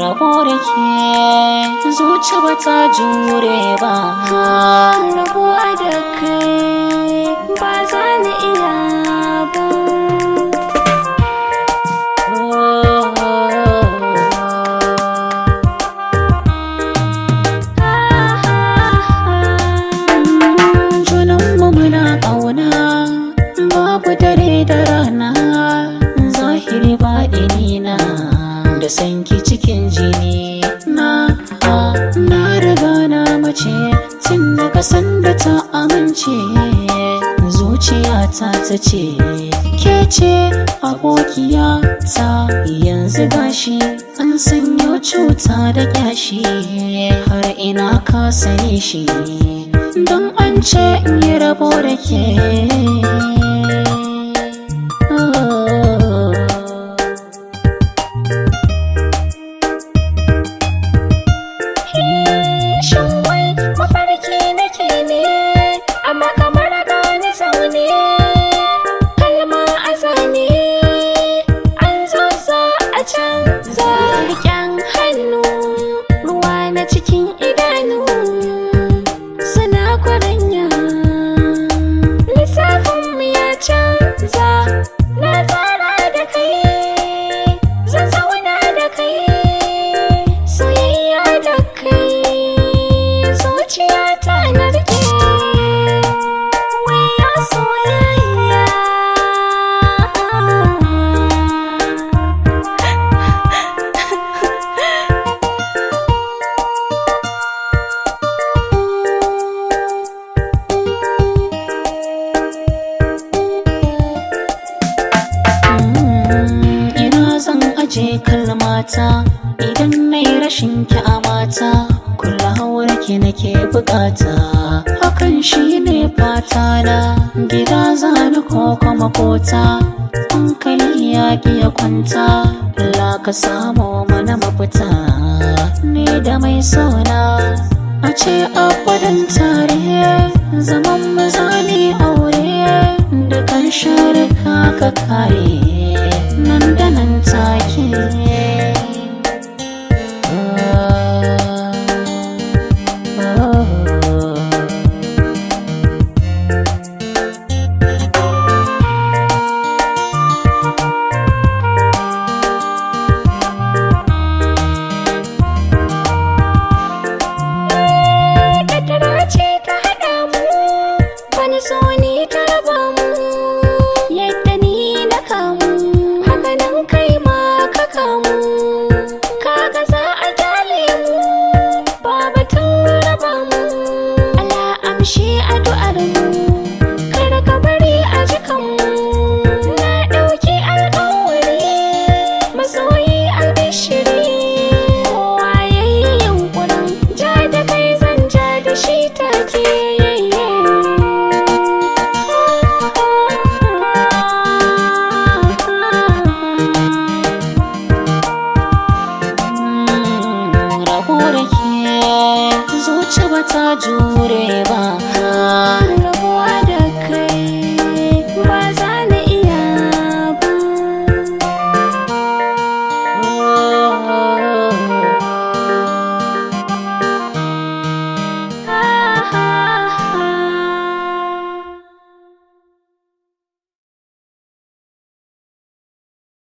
Rabo da ke zuci ba ta jure ba. Rabuwa da kai ba za ni iya ba. Junanmu muna ƙauna, babu dare da rana, zahiri baɗinina da sanki cikin jini na. Riga na mace tun daga sanda ta amince, zuciyata ta ce ke ce abokiya ta. Yanzu gashi an sanyo cuta da kyashi, har ina ka sani shi don an ce in yi rabo da ke. Cikin idanu suna kwaranya, lissafinmu ya canza. Na tsara da kai, zan zauna da kai, soyayya da kai, zuciyata na rike. Waya soyayya. Je kalmata idan nai rashin ki a mata, kulawar ki nake bukata, hakan shine fata na. Gida zani ko kuma kota, hankali ya ki ya kwanta, Allah ka samu mana mafita ni da mai sona. A ce abadan tare zaman maza ne aure, dukan sharika ka kare.